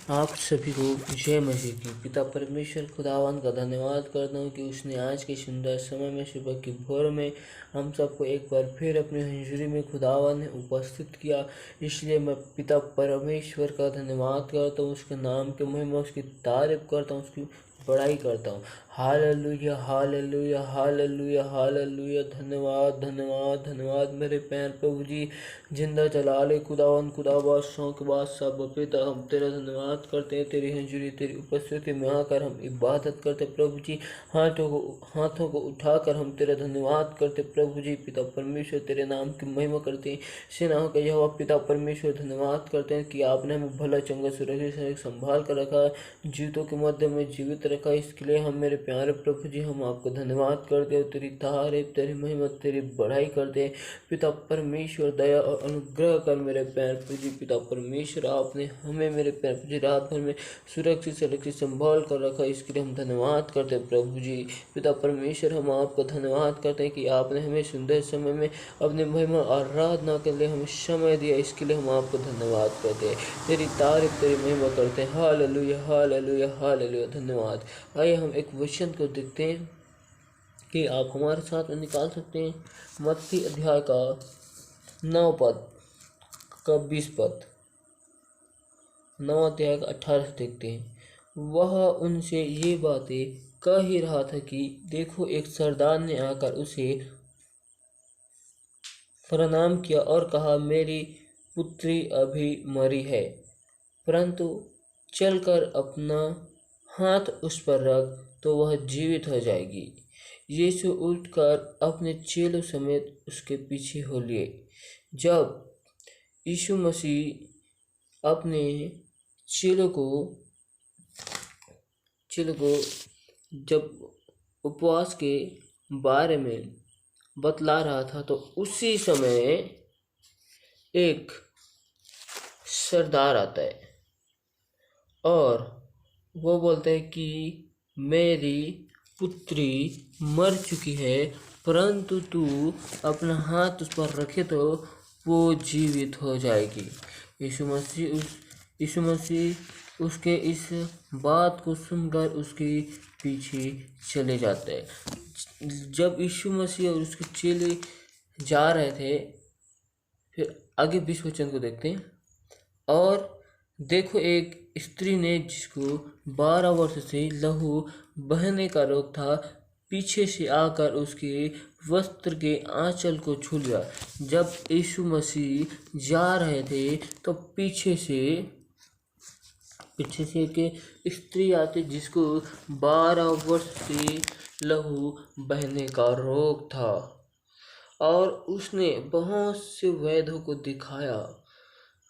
आप सभी को जय मसीह की। पिता परमेश्वर खुदावन का धन्यवाद करता हूँ कि उसने आज के सुंदर समय में सुबह की भोर में हम सबको एक बार फिर अपनी हंजरी में खुदावन ने उपस्थित किया। इसलिए मैं पिता परमेश्वर का धन्यवाद करता हूँ, उसके नाम के महिमा, उसकी तारीफ करता हूँ, उसकी बड़ाई करता हूँ। Hallelujah hallelujah hallelujah hallelujah. धन्यवाद धन्यवाद धन्यवाद मेरे पैर प्रभु जी। जिंदा जला ले खुदावन, खुदा बादशाहों के बादशाह पिता, हम तेरा धन्यवाद करते हैं। तेरी हंजूरी तेरी उपस्थिति में आकर हम इबादत करते प्रभु जी। हाथों को उठाकर हम तेरा धन्यवाद करते प्रभु जी। पिता परमेश्वर तेरे नाम की महिमा करते हैं। सेनाओं का यहोवा पिता परमेश्वर धन्यवाद करते हैं कि आपने हमें भला चंगा सुरक्षित संभाल कर रखा है, जीवितों के मध्य में जीवित रखा। इसके लिए हम मेरे प्यारे प्रभु जी हम आपको धन्यवाद करते हैं। तेरी तारीफ तेरी महिमा तेरी बढ़ाई करते हैं। पिता परमेश्वर दया और अनुग्रह कर मेरे पैर पूजी। पिता परमेश्वर आपने हमें मेरे पैर पूजी रात भर में सुरक्षित संभाल कर रखा, इसके लिए हम धन्यवाद करते हैं प्रभु जी। पिता परमेश्वर हम आपको धन्यवाद करते हैं कि आपने हमें सुंदर समय में अपने महिमा आराधना के लिए हमें समय दिया, इसके लिए हम आपको धन्यवाद करते हैं। तेरी तारीफ तेरी महिमा करते हैं। Hallelujah hallelujah hallelujah. धन्यवाद। आइए हम एक वचन को देखते हैं कि आप हमारे साथ में निकाल सकते हैं। मत्ती अध्याय का 9 पद का 20 पद, 9 अध्याय का 18 से देखते हैं। वह उनसे ये बातें कह ही रहा था कि देखो, एक सरदार ने आकर उसे प्रणाम किया और कहा, मेरी पुत्री अभी मरी है, परंतु चलकर अपना हाथ उस पर रख तो वह जीवित हो जाएगी। यीशु उठकर अपने चेलों समेत उसके पीछे हो लिए। जब यीशु मसीह अपने चेलों को जब उपवास के बारे में बतला रहा था, तो उसी समय एक सरदार आता है और वो बोलते हैं कि मेरी पुत्री मर चुकी है, परंतु तू अपना हाथ उस पर रखे तो वो जीवित हो जाएगी। यीशु मसीह उसके इस बात को सुनकर उसके पीछे चले जाते हैं। जब यीशु मसीह और उसके चेले जा रहे थे, फिर आगे 20 वचन को देखते हैं। और देखो, एक स्त्री ने जिसको 12 वर्ष से लहू बहने का रोग था, पीछे से आकर उसके वस्त्र के आंचल को छू लिया। जब यीशु मसीह जा रहे थे तो पीछे से एक स्त्री आती जिसको 12 वर्ष से लहू बहने का रोग था, और उसने बहुत से वैद्यों को दिखाया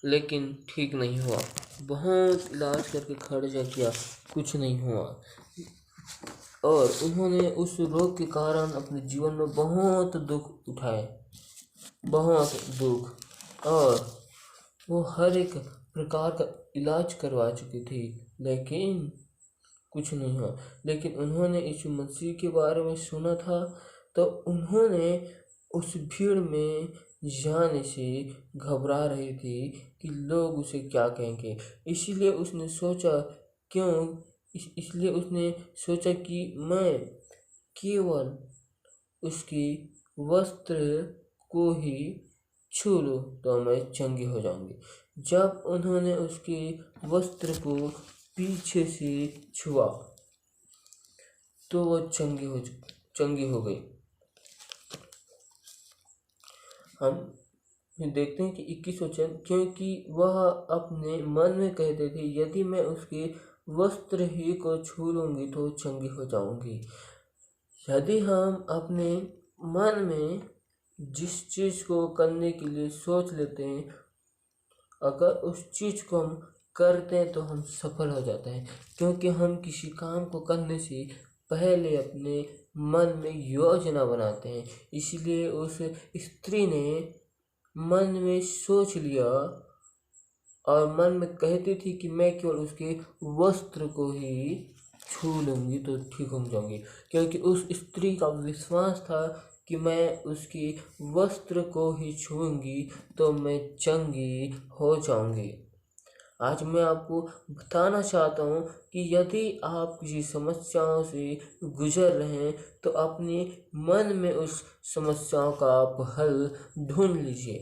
लेकिन ठीक नहीं हुआ। बहुत इलाज करके खर्चा किया, कुछ नहीं हुआ। और उन्होंने उस रोग के कारण अपने जीवन में बहुत दुख उठाए, बहुत दुख। और वो हर एक प्रकार का इलाज करवा चुकी थी, लेकिन कुछ नहीं हुआ। लेकिन उन्होंने यीशु मसीह के बारे में सुना था, तो उन्होंने उस भीड़ में जाने से घबरा रही थी कि लोग उसे क्या कहेंगे। इसलिए उसने सोचा कि मैं केवल उसकी वस्त्र को ही छू लूं तो मैं चंगी हो जाऊंगी। जब उन्होंने उसके वस्त्र को पीछे से छुआ तो वो चंगी हो गई। हम देखते हैं कि 21 वचन, क्योंकि वह अपने मन में कहते थे, यदि मैं उसके वस्त्र ही को छू लूंगी तो चंगी हो जाऊंगी। यदि हम अपने मन में जिस चीज को करने के लिए सोच लेते हैं, अगर उस चीज को हम करते हैं तो हम सफल हो जाते हैं, क्योंकि हम किसी काम को करने से पहले अपने मन में योजना बनाते हैं। इसलिए उस स्त्री ने मन में सोच लिया और मन में कहती थी कि मैं केवल उसके वस्त्र को ही छू लूंगी तो ठीक हो जाऊंगी, क्योंकि उस स्त्री का विश्वास था कि मैं उसके वस्त्र को ही छूंगी तो मैं चंगी हो जाऊंगी। आज मैं आपको बताना चाहता हूँ कि यदि आप किसी समस्याओं से गुजर रहे हैं तो अपने मन में उस समस्याओं का आप हल ढूंढ लीजिए,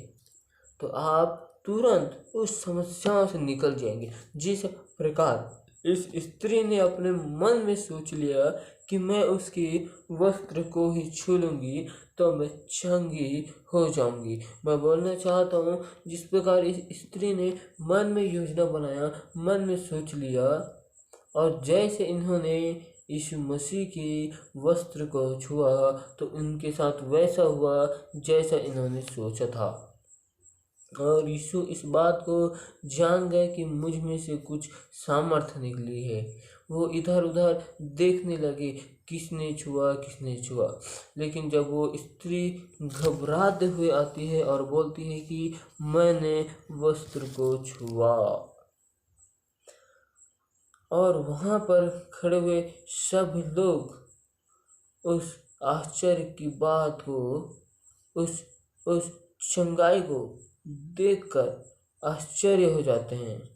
तो आप तुरंत उस समस्याओं से निकल जाएंगे। जिस प्रकार इस स्त्री ने अपने मन में सोच लिया कि मैं उसके वस्त्र को ही छू लूँगी तो मैं चंगी हो जाऊंगी। मैं बोलना चाहता हूँ जिस प्रकार इस स्त्री ने मन में योजना बनाया, मन में सोच लिया, और जैसे इन्होंने यीशु मसीह के वस्त्र को छुआ तो उनके साथ वैसा हुआ जैसा इन्होंने सोचा था। और यीशु इस बात को जान गए कि मुझ में से कुछ सामर्थ्य निकली है। वो इधर उधर देखने लगे किसने छुआ, लेकिन जब वो स्त्री घबराते हुए आती है और बोलती है कि मैंने वस्त्र को छुआ, और वहाँ पर खड़े हुए सब लोग उस आश्चर्य की बात को, उस चंगाई को देखकर आश्चर्य हो जाते हैं,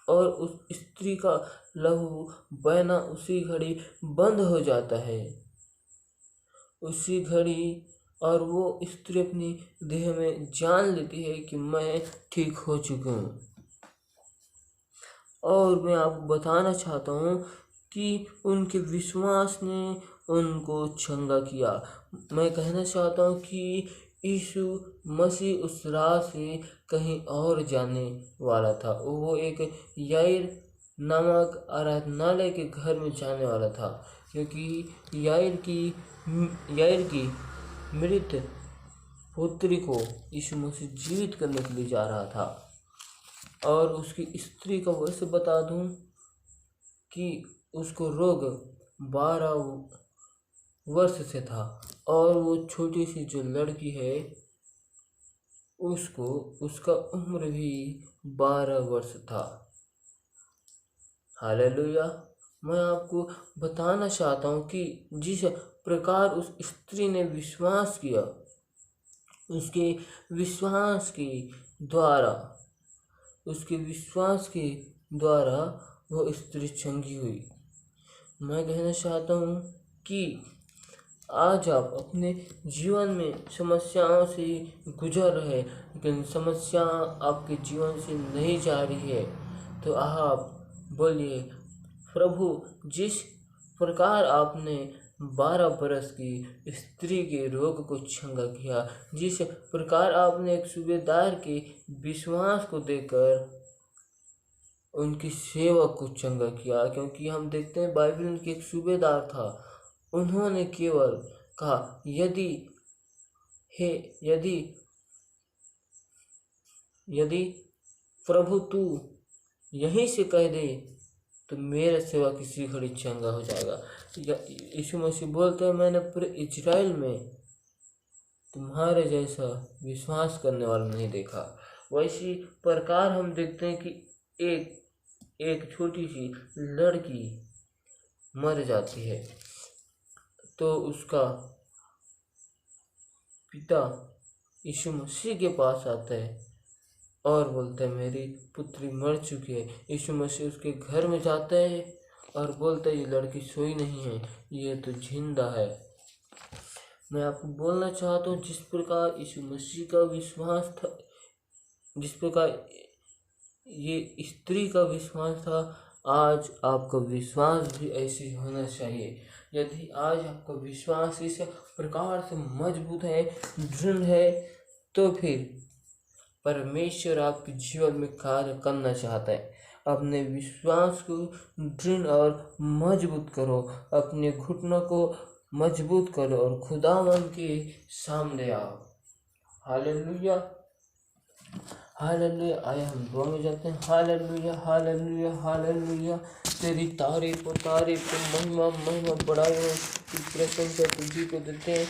और उस स्त्री का लहू बहना उसी घड़ी बंद हो जाता है, उसी घड़ी। और वो स्त्री अपनी देह में जान लेती है कि मैं ठीक हो चुकी हूँ। और मैं आपको बताना चाहता हूँ कि उनके विश्वास ने उनको चंगा किया। मैं कहना चाहता हूँ कि यीशु मसीह उस राह से कहीं और जाने वाला था। वो एक याईर नामक आराधनालय के घर में जाने वाला था, क्योंकि याईर की मृत पुत्री को यीशु मसीह जीवित करने के लिए जा रहा था। और उसकी स्त्री का वैसे बता दूं कि उसको रोग 12 वर्ष से था, और वो छोटी सी जो लड़की है उसका उम्र भी 12 वर्ष था। हालेलुया। मैं आपको बताना चाहता हूँ कि जिस प्रकार उस स्त्री ने विश्वास किया, उसके विश्वास के द्वारा वो स्त्री चंगी हुई। मैं कहना चाहता हूँ कि आज आप अपने जीवन में समस्याओं से गुजर रहे, लेकिन समस्या आपके जीवन से नहीं जा रही है, तो आप बोलिए, प्रभु जिस प्रकार आपने 12 बरस की स्त्री के रोग को चंगा किया, जिस प्रकार आपने एक सूबेदार के विश्वास को देकर उनकी सेवा को चंगा किया। क्योंकि हम देखते हैं बाइबल में कि एक सूबेदार था, उन्होंने केवल कहा यदि प्रभु तू यहीं से कह दे तो मेरा सेवा किसी घड़ी चंगा हो जाएगा। यीशु मसीह बोलते हैं, मैंने पूरे इजराइल में तुम्हारे जैसा विश्वास करने वाला नहीं देखा। वैसी प्रकार हम देखते हैं कि एक छोटी सी लड़की मर जाती है तो उसका पिता यीशु मसीह के पास आता है और बोलता है मेरी पुत्री मर चुकी है। यीशु मसीह उसके घर में जाता है और बोलता है ये लड़की सोई नहीं है, ये तो जिंदा है। मैं आपको बोलना चाहता हूँ जिस प्रकार यीशु मसीह का विश्वास था, जिस प्रकार ये स्त्री का विश्वास था, आज आपका विश्वास भी ऐसे होना चाहिए। यदि आज आपका विश्वास इस प्रकार से मजबूत है, दृढ़ है, तो फिर परमेश्वर आपके जीवन में कार्य करना चाहता है। अपने विश्वास को दृढ़ और मजबूत करो, अपने घुटनों को मजबूत करो और खुदावन के सामने आओ। Hallelujah, hallelujah. आए हम दुआ में जाते हैं। Hallelujah, hallelujah, hallelujah. तेरी तारीफ और महिमा बढ़ाई हो, प्रशंसा तुझी को देते हैं।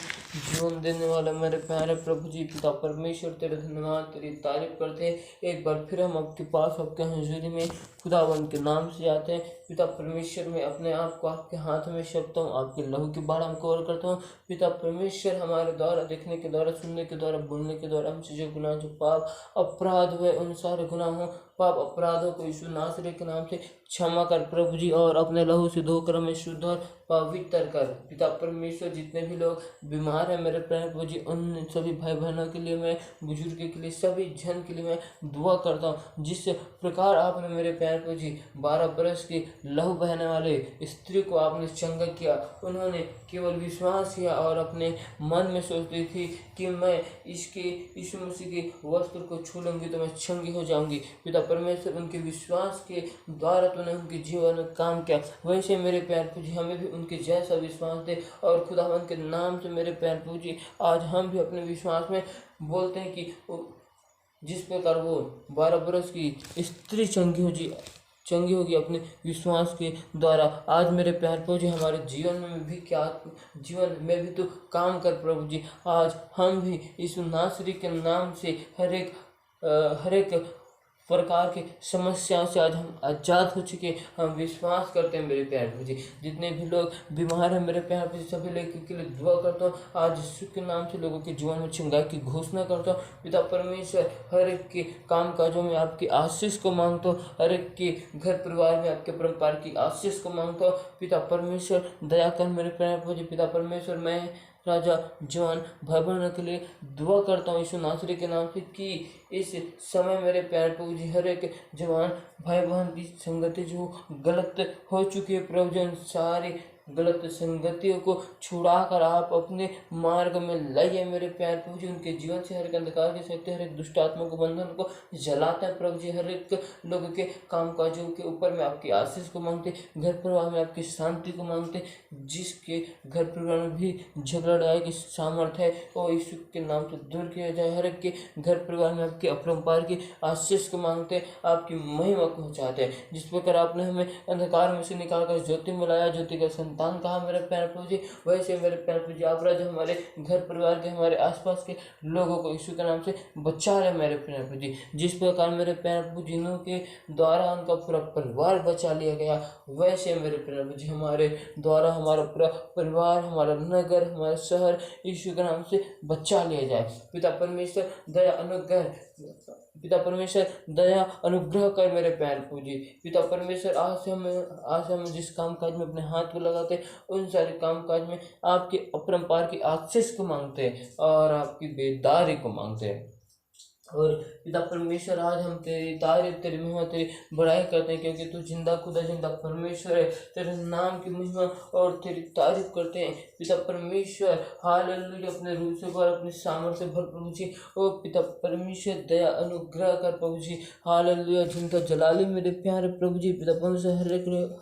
जीवन देने वाला मेरे प्यारे प्रभु जी पिता परमेश्वर, तेरे धन्यवाद, तेरी तारीफ करते हैं। एक बार फिर हम आपके पास, आपके हजूरी में खुदावन के नाम से आते हैं। पिता परमेश्वर, मैं अपने आप को आपके हाथ में सौंपता हूँ, आपके लहू के बाढ़ हमको और करता हूँ। पिता परमेश्वर, हमारे द्वारा देखने के द्वारा, सुनने के द्वारा, बोलने के द्वारा हमसे जो गुनाह, जो पाप अपराध हुए, उन सारे गुनाहों पाप अपराधों को यीशु नासरी के नाम से क्षमा कर प्रभु जी, और अपने लहू से धोकर हमें शुद्ध और पवित्र कर। पिता परमेश्वर, जितने भी लोग बीमार हैं मेरे प्यारे प्रभु जी, उन सभी भाई बहनों के लिए, मैं बुजुर्ग के लिए, सभी जन के लिए मैं दुआ करता हूँ। जिस प्रकार आपने मेरे प्यारे प्रभु जी 12 बरस की लहू बहने वाले स्त्री को आपने चंगा किया, उन्होंने केवल विश्वास किया और अपने मन में सोचती थी कि मैं यीशु मसीह के वस्त्र को छू लूंगी तो मैं चंगी हो जाऊंगी। पिता परमेश्वर, उनके विश्वास के द्वारा तूने उनके जीवन में काम किया। वैसे मेरे प्यारे प्रभु जी हमें भी उनके जैसा विश्वास दे, और खुदावंद के नाम से मेरे प्यारे प्रभु जी आज हम भी अपने विश्वास में बोलते हैं कि जिस प्रकार वो 12 बरस की स्त्री चंगी होगी अपने विश्वास के द्वारा, आज मेरे प्यारे प्रभु जी हमारे जीवन में भी जीवन में भी तो काम कर प्रभु जी। आज हम भी यीशु नासरी के नाम से हर एक प्रकार की समस्या से आज हम आज़ाद हो चुके। हम विश्वास करते हैं मेरे प्यारे प्रभु जी, जितने भी लोग बीमार हैं मेरे प्यारे प्रभु जी, सभी लोगों के लिए दुआ करता हूँ। आज यीशु के नाम से लोगों के जीवन में चंगाई की घोषणा करता हूँ। पिता परमेश्वर, हर एक के काम काजों में आपकी आशीष को मांगता हूँ, हर एक के घर परिवार में आपके परम्पार की आशीष को मांगता हूँ। पिता परमेश्वर दया कर मेरे प्यारे प्रभु जी। पिता परमेश्वर, मैं राजा जवान भाई बहनों के लिए दुआ करता हूँ यीशु नासरी के नाम से कि इस समय मेरे प्यारे प्रभु जी हर एक जवान भाई बहन की संगति जो गलत हो चुकी है प्रभु जी, उन सारी गलत संगतियों को छुड़ाकर आप अपने मार्ग में लाइए मेरे प्यारे प्रभु जी। उनके जीवन से हर एक अंधकार की शक्ति, हर एक दुष्ट आत्मा को बंधन को जलाता है प्रभु जी। हर एक लोगों के काम काजों के ऊपर में आपकी आशीष को मांगते, घर परिवार में आपकी शांति को मांगते। जिसके घर परिवार में भी झगड़ा लड़ाई की सामर्थ्य है वो यीशु के नाम से दूर किया जाए। हर एक के घर परिवार में आपके अपरंपार की आशीष को मांगते, आपकी महिमा को चाहते हैं। जिस प्रकार आपने हमें अंधकार में से निकालकर ज्योति में लाया, ज्योति का संतान कहा मेरे प्यारे प्रभु जी, वैसे मेरे प्यारे प्रभु जी आप राजा हमारे घर परिवार के, हमारे आसपास के लोगों को यीशु के नाम से बचा रहे मेरे प्यारे प्रभु जी। जिस प्रकार मेरे प्यारे प्रभु जी के द्वारा उनका पूरा परिवार बचा लिया गया, वैसे मेरे प्यारे प्रभु जी हमारे द्वारा हमारा पूरा परिवार, हमारा नगर, हमारा शहर यीशु के नाम से बचा लिया जाए। पिता परमेश्वर दया अनुग्रह कर मेरे प्यारे प्रभु जी। पिता परमेश्वर, आज से हम जिस काम काज में अपने हाथ को लगाते उन सारे काम काज में आपके अपरंपार की आशीष को मांगते हैं और आपकी बेदारी को मांगते हैं। और पिता परमेश्वर, आज हम तेरी तारीफ, तेरी महिमा, तेरी बड़ाई करते हैं, क्योंकि तू जिंदा खुदा जिंदा परमेश्वर है। तेरे नाम की महिमा और तेरी तारीफ करते हैं पिता परमेश्वर। हालेलुया, अपने रूप से भर, अपने सामर्थ्य से भर प्रभु जी। ओ पिता परमेश्वर, दया अनुग्रह कर प्रभु जी। हालेलुया, जिनका जलाली मेरे प्यारे प्रभु जी। पिता परमेश्वर,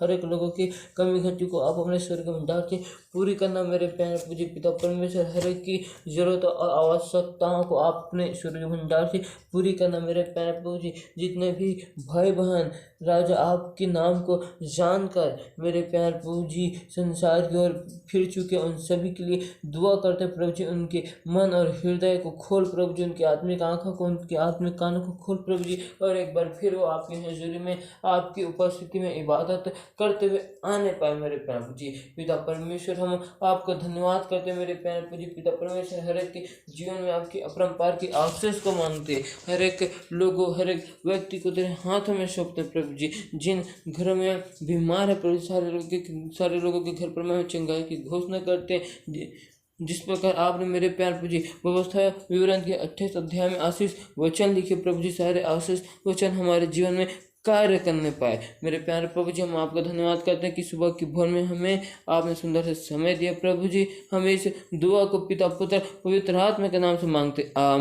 हर एक लोगों की कमी घटी को आप अपने स्वर्ग में भंडार से पूरी करना मेरे प्यारे प्रभु जी। पिता परमेश्वर, हर एक की जरूरत और आवश्यकताओं को आप अपने स्वर्ग भंडार पूरी करना मेरे प्यारे प्रभु जी। जितने भी भाई बहन राजा आपके नाम को जानकर मेरे प्यारे प्रभु जी संसार की ओर फिर चुके, उन सभी के लिए दुआ करते प्रभु जी। उनके मन और हृदय को खोल प्रभु जी, उनकी आत्मिक आंखों को, उनके आत्मिक कानों को खोल प्रभु जी, और एक बार फिर वो आपकी हजूरी में, आपकी उपस्थिति में इबादत करते हुए आने पाए मेरे प्रभु जी। पिता परमेश्वर, हम आपका धन्यवाद करते मेरे प्यारे प्रभु जी। पिता परमेश्वर, हर एक के जीवन में आपकी अपरंपार की आशीष को मांगते, हर एक लोगों, हर एक व्यक्ति को तेरे हाथों में सौंपते प्रभु जी। जिन घरों में बीमार है प्रभु, सारे लोगों के घर पर में चंगाई की घोषणा करते हैं। जिस प्रकार आपने मेरे प्यार प्रभु जी व्यवस्था विवरण के 28 अध्याय में आशीष वचन लिखे प्रभु जी, सारे आशीष वचन हमारे जीवन में कार्य करने पाए मेरे प्यारे प्रभु जी। हम आपका धन्यवाद करते हैं कि सुबह की भोर में हमें आपने सुंदर से समय दिया प्रभु जी। हमें इस दुआ को पिता पुत्र पवित्र आत्मा के नाम से मांगते आमीन।